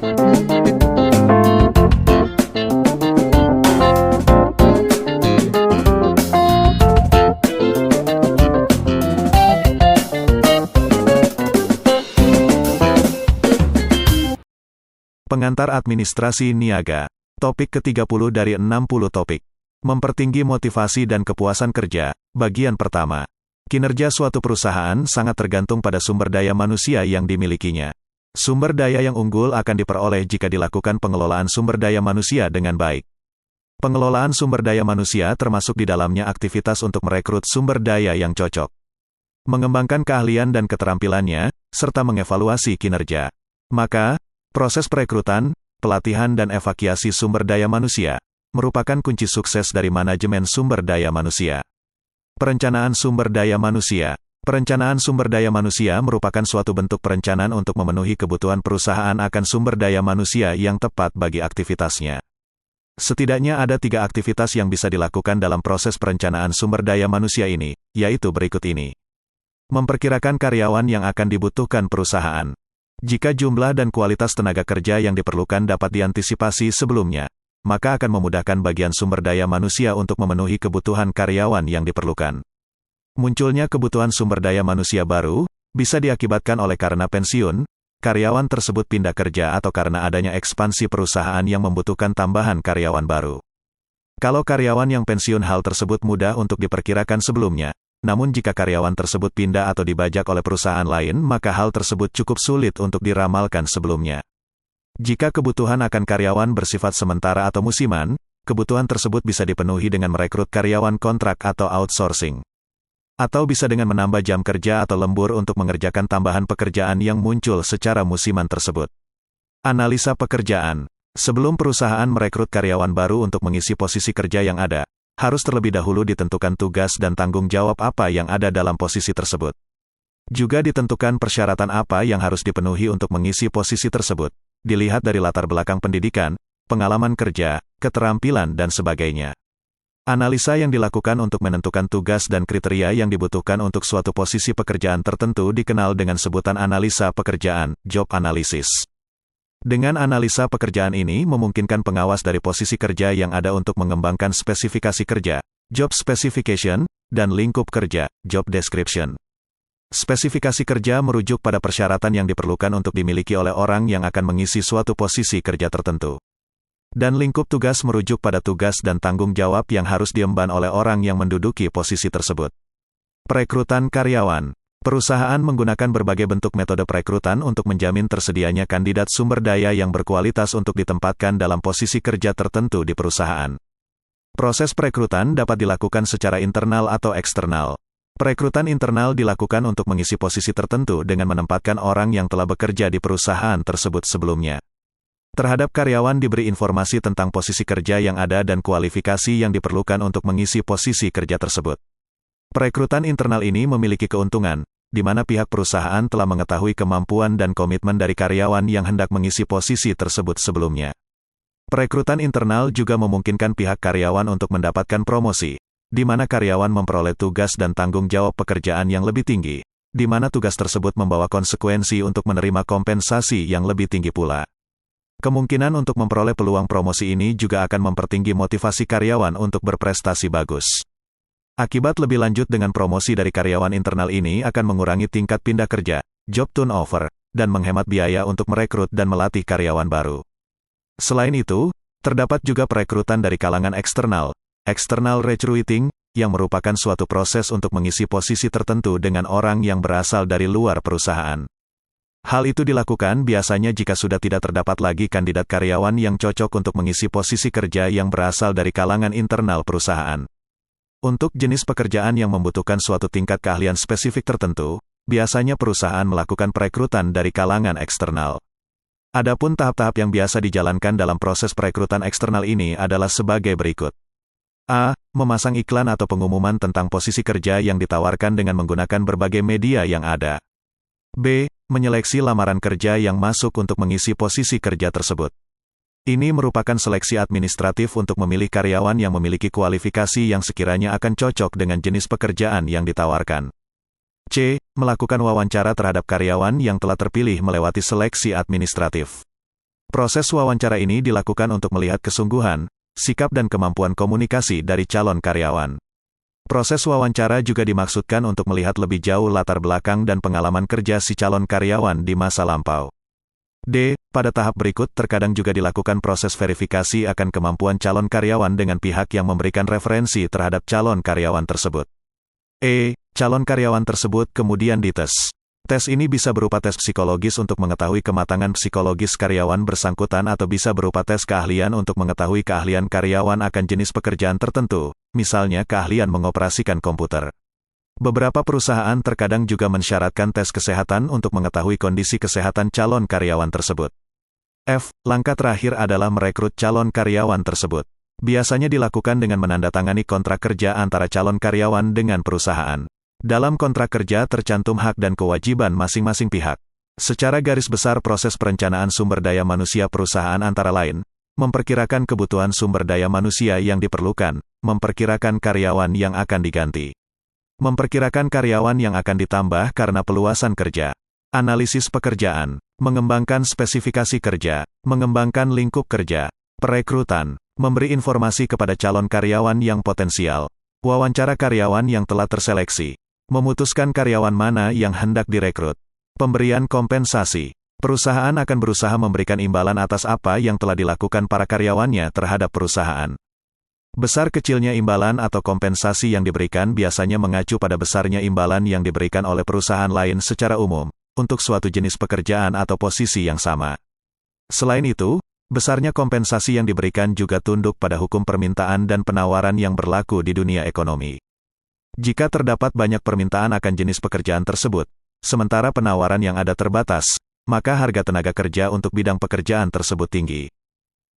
Pengantar administrasi niaga. Topik ke-30 dari 60 topik. Mempertinggi motivasi dan kepuasan kerja. Bagian pertama. Kinerja suatu perusahaan sangat tergantung pada sumber daya manusia yang dimilikinya. Sumber daya yang unggul akan diperoleh jika dilakukan pengelolaan sumber daya manusia dengan baik. Pengelolaan sumber daya manusia termasuk di dalamnya aktivitas untuk merekrut sumber daya yang cocok, mengembangkan keahlian dan keterampilannya, serta mengevaluasi kinerja. Maka, proses perekrutan, pelatihan dan evaluasi sumber daya manusia merupakan kunci sukses dari manajemen sumber daya manusia. Perencanaan sumber daya manusia. Perencanaan sumber daya manusia merupakan suatu bentuk perencanaan untuk memenuhi kebutuhan perusahaan akan sumber daya manusia yang tepat bagi aktivitasnya. Setidaknya ada 3 aktivitas yang bisa dilakukan dalam proses perencanaan sumber daya manusia ini, yaitu berikut ini. Memperkirakan karyawan yang akan dibutuhkan perusahaan. Jika jumlah dan kualitas tenaga kerja yang diperlukan dapat diantisipasi sebelumnya, maka akan memudahkan bagian sumber daya manusia untuk memenuhi kebutuhan karyawan yang diperlukan. Munculnya kebutuhan sumber daya manusia baru, bisa diakibatkan oleh karena pensiun, karyawan tersebut pindah kerja atau karena adanya ekspansi perusahaan yang membutuhkan tambahan karyawan baru. Kalau karyawan yang pensiun, hal tersebut mudah untuk diperkirakan sebelumnya. Namun jika karyawan tersebut pindah atau dibajak oleh perusahaan lain, maka hal tersebut cukup sulit untuk diramalkan sebelumnya. Jika kebutuhan akan karyawan bersifat sementara atau musiman, kebutuhan tersebut bisa dipenuhi dengan merekrut karyawan kontrak atau outsourcing. Atau bisa dengan menambah jam kerja atau lembur untuk mengerjakan tambahan pekerjaan yang muncul secara musiman tersebut. Analisa pekerjaan. Sebelum perusahaan merekrut karyawan baru untuk mengisi posisi kerja yang ada, harus terlebih dahulu ditentukan tugas dan tanggung jawab apa yang ada dalam posisi tersebut. Juga ditentukan persyaratan apa yang harus dipenuhi untuk mengisi posisi tersebut, dilihat dari latar belakang pendidikan, pengalaman kerja, keterampilan dan sebagainya. Analisa yang dilakukan untuk menentukan tugas dan kriteria yang dibutuhkan untuk suatu posisi pekerjaan tertentu dikenal dengan sebutan analisa pekerjaan, job analysis. Dengan analisa pekerjaan ini memungkinkan pengawas dari posisi kerja yang ada untuk mengembangkan spesifikasi kerja, job specification, dan lingkup kerja, job description. Spesifikasi kerja merujuk pada persyaratan yang diperlukan untuk dimiliki oleh orang yang akan mengisi suatu posisi kerja tertentu. Dan lingkup tugas merujuk pada tugas dan tanggung jawab yang harus diemban oleh orang yang menduduki posisi tersebut. Perekrutan karyawan. Perusahaan menggunakan berbagai bentuk metode perekrutan untuk menjamin tersedianya kandidat sumber daya yang berkualitas untuk ditempatkan dalam posisi kerja tertentu di perusahaan. Proses perekrutan dapat dilakukan secara internal atau eksternal. Perekrutan internal dilakukan untuk mengisi posisi tertentu dengan menempatkan orang yang telah bekerja di perusahaan tersebut sebelumnya. Terhadap karyawan diberi informasi tentang posisi kerja yang ada dan kualifikasi yang diperlukan untuk mengisi posisi kerja tersebut. Perekrutan internal ini memiliki keuntungan, di mana pihak perusahaan telah mengetahui kemampuan dan komitmen dari karyawan yang hendak mengisi posisi tersebut sebelumnya. Perekrutan internal juga memungkinkan pihak karyawan untuk mendapatkan promosi, di mana karyawan memperoleh tugas dan tanggung jawab pekerjaan yang lebih tinggi, di mana tugas tersebut membawa konsekuensi untuk menerima kompensasi yang lebih tinggi pula. Kemungkinan untuk memperoleh peluang promosi ini juga akan mempertinggi motivasi karyawan untuk berprestasi bagus. Akibat lebih lanjut dengan promosi dari karyawan internal ini akan mengurangi tingkat pindah kerja, job turnover, dan menghemat biaya untuk merekrut dan melatih karyawan baru. Selain itu, terdapat juga perekrutan dari kalangan eksternal, external recruiting, yang merupakan suatu proses untuk mengisi posisi tertentu dengan orang yang berasal dari luar perusahaan. Hal itu dilakukan biasanya jika sudah tidak terdapat lagi kandidat karyawan yang cocok untuk mengisi posisi kerja yang berasal dari kalangan internal perusahaan. Untuk jenis pekerjaan yang membutuhkan suatu tingkat keahlian spesifik tertentu, biasanya perusahaan melakukan perekrutan dari kalangan eksternal. Adapun tahap-tahap yang biasa dijalankan dalam proses perekrutan eksternal ini adalah sebagai berikut. A. Memasang iklan atau pengumuman tentang posisi kerja yang ditawarkan dengan menggunakan berbagai media yang ada. B. Menyeleksi lamaran kerja yang masuk untuk mengisi posisi kerja tersebut. Ini merupakan seleksi administratif untuk memilih karyawan yang memiliki kualifikasi yang sekiranya akan cocok dengan jenis pekerjaan yang ditawarkan. C. Melakukan wawancara terhadap karyawan yang telah terpilih melewati seleksi administratif. Proses wawancara ini dilakukan untuk melihat kesungguhan, sikap dan kemampuan komunikasi dari calon karyawan. Proses wawancara juga dimaksudkan untuk melihat lebih jauh latar belakang dan pengalaman kerja si calon karyawan di masa lampau. D. Pada tahap berikut terkadang juga dilakukan proses verifikasi akan kemampuan calon karyawan dengan pihak yang memberikan referensi terhadap calon karyawan tersebut. E. Calon karyawan tersebut kemudian dites. Tes ini bisa berupa tes psikologis untuk mengetahui kematangan psikologis karyawan bersangkutan atau bisa berupa tes keahlian untuk mengetahui keahlian karyawan akan jenis pekerjaan tertentu, misalnya keahlian mengoperasikan komputer. Beberapa perusahaan terkadang juga mensyaratkan tes kesehatan untuk mengetahui kondisi kesehatan calon karyawan tersebut. F. Langkah terakhir adalah merekrut calon karyawan tersebut. Biasanya dilakukan dengan menandatangani kontrak kerja antara calon karyawan dengan perusahaan. Dalam kontrak kerja tercantum hak dan kewajiban masing-masing pihak. Secara garis besar proses perencanaan sumber daya manusia perusahaan antara lain, memperkirakan kebutuhan sumber daya manusia yang diperlukan, memperkirakan karyawan yang akan diganti. Memperkirakan karyawan yang akan ditambah karena peluasan kerja. Analisis pekerjaan, mengembangkan spesifikasi kerja, mengembangkan lingkup kerja, perekrutan, memberi informasi kepada calon karyawan yang potensial, wawancara karyawan yang telah terseleksi, memutuskan karyawan mana yang hendak direkrut, pemberian kompensasi. Perusahaan akan berusaha memberikan imbalan atas apa yang telah dilakukan para karyawannya terhadap perusahaan. Besar kecilnya imbalan atau kompensasi yang diberikan biasanya mengacu pada besarnya imbalan yang diberikan oleh perusahaan lain secara umum, untuk suatu jenis pekerjaan atau posisi yang sama. Selain itu, besarnya kompensasi yang diberikan juga tunduk pada hukum permintaan dan penawaran yang berlaku di dunia ekonomi. Jika terdapat banyak permintaan akan jenis pekerjaan tersebut, sementara penawaran yang ada terbatas, maka harga tenaga kerja untuk bidang pekerjaan tersebut tinggi.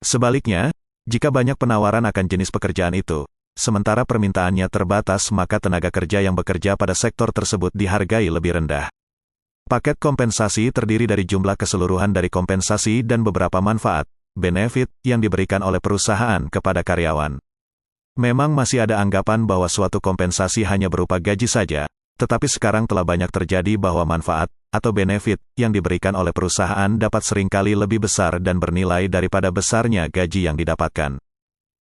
Sebaliknya, jika banyak penawaran akan jenis pekerjaan itu, sementara permintaannya terbatas maka tenaga kerja yang bekerja pada sektor tersebut dihargai lebih rendah. Paket kompensasi terdiri dari jumlah keseluruhan dari kompensasi dan beberapa manfaat, benefit, yang diberikan oleh perusahaan kepada karyawan. Memang masih ada anggapan bahwa suatu kompensasi hanya berupa gaji saja, tetapi sekarang telah banyak terjadi bahwa manfaat, atau benefit, yang diberikan oleh perusahaan dapat seringkali lebih besar dan bernilai daripada besarnya gaji yang didapatkan.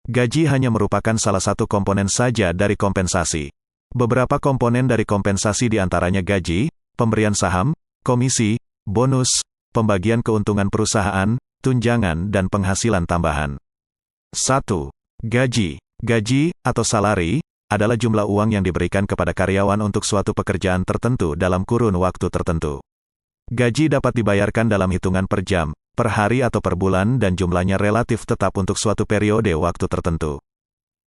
Gaji hanya merupakan salah satu komponen saja dari kompensasi. Beberapa komponen dari kompensasi diantaranya gaji, pemberian saham, komisi, bonus, pembagian keuntungan perusahaan, tunjangan dan penghasilan tambahan. 1. Gaji. Gaji, atau salari, adalah jumlah uang yang diberikan kepada karyawan untuk suatu pekerjaan tertentu dalam kurun waktu tertentu. Gaji dapat dibayarkan dalam hitungan per jam, per hari atau per bulan dan jumlahnya relatif tetap untuk suatu periode waktu tertentu.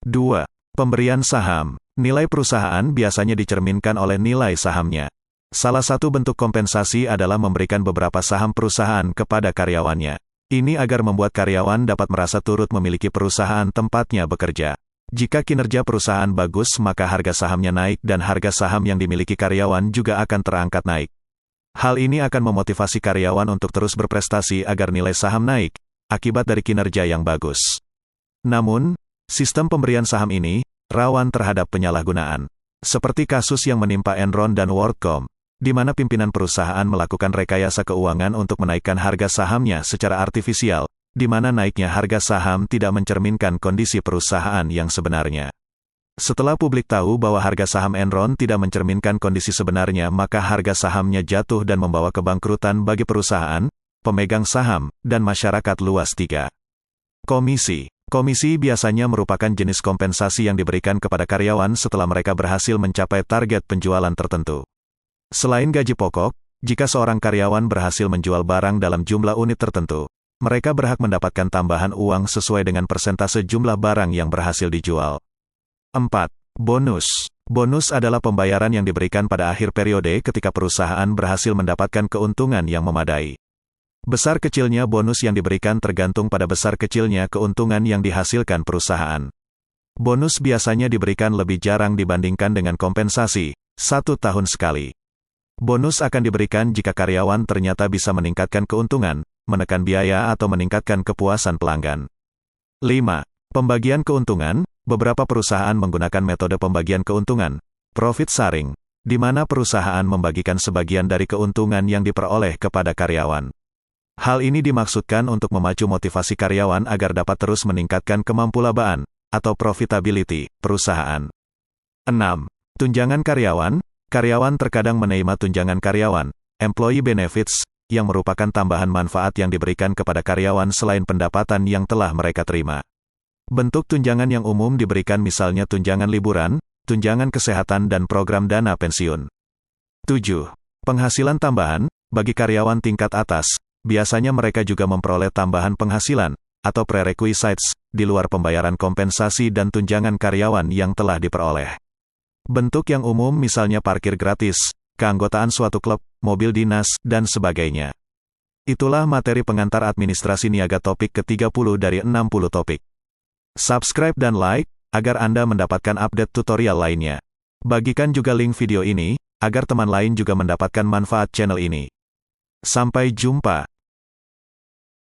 2. Pemberian saham. Nilai perusahaan biasanya dicerminkan oleh nilai sahamnya. Salah satu bentuk kompensasi adalah memberikan beberapa saham perusahaan kepada karyawannya. Ini agar membuat karyawan dapat merasa turut memiliki perusahaan tempatnya bekerja. Jika kinerja perusahaan bagus maka harga sahamnya naik dan harga saham yang dimiliki karyawan juga akan terangkat naik. Hal ini akan memotivasi karyawan untuk terus berprestasi agar nilai saham naik, akibat dari kinerja yang bagus. Namun, sistem pemberian saham ini rawan terhadap penyalahgunaan. Seperti kasus yang menimpa Enron dan WorldCom, di mana pimpinan perusahaan melakukan rekayasa keuangan untuk menaikkan harga sahamnya secara artifisial, di mana naiknya harga saham tidak mencerminkan kondisi perusahaan yang sebenarnya. Setelah publik tahu bahwa harga saham Enron tidak mencerminkan kondisi sebenarnya, maka harga sahamnya jatuh dan membawa kebangkrutan bagi perusahaan, pemegang saham, dan masyarakat luas. 3. Komisi. Komisi biasanya merupakan jenis kompensasi yang diberikan kepada karyawan setelah mereka berhasil mencapai target penjualan tertentu. Selain gaji pokok, jika seorang karyawan berhasil menjual barang dalam jumlah unit tertentu, mereka berhak mendapatkan tambahan uang sesuai dengan persentase jumlah barang yang berhasil dijual. 4. Bonus. Bonus adalah pembayaran yang diberikan pada akhir periode ketika perusahaan berhasil mendapatkan keuntungan yang memadai. Besar kecilnya bonus yang diberikan tergantung pada besar kecilnya keuntungan yang dihasilkan perusahaan. Bonus biasanya diberikan lebih jarang dibandingkan dengan kompensasi, 1 tahun sekali. Bonus akan diberikan jika karyawan ternyata bisa meningkatkan keuntungan, menekan biaya atau meningkatkan kepuasan pelanggan. 5. Pembagian keuntungan. Beberapa perusahaan menggunakan metode pembagian keuntungan, profit sharing, di mana perusahaan membagikan sebagian dari keuntungan yang diperoleh kepada karyawan. Hal ini dimaksudkan untuk memacu motivasi karyawan agar dapat terus meningkatkan kemampuan atau profitability perusahaan. 6. Tunjangan karyawan. Karyawan terkadang menerima tunjangan karyawan, employee benefits, yang merupakan tambahan manfaat yang diberikan kepada karyawan selain pendapatan yang telah mereka terima. Bentuk tunjangan yang umum diberikan misalnya tunjangan liburan, tunjangan kesehatan dan program dana pensiun. 7. Penghasilan tambahan. Bagi karyawan tingkat atas, biasanya mereka juga memperoleh tambahan penghasilan, atau prerequisites, di luar pembayaran kompensasi dan tunjangan karyawan yang telah diperoleh. Bentuk yang umum misalnya parkir gratis, keanggotaan suatu klub, mobil dinas, dan sebagainya. Itulah materi pengantar administrasi niaga topik ke-30 dari 60 topik. Subscribe dan like, agar Anda mendapatkan update tutorial lainnya. Bagikan juga link video ini, agar teman lain juga mendapatkan manfaat channel ini. Sampai jumpa.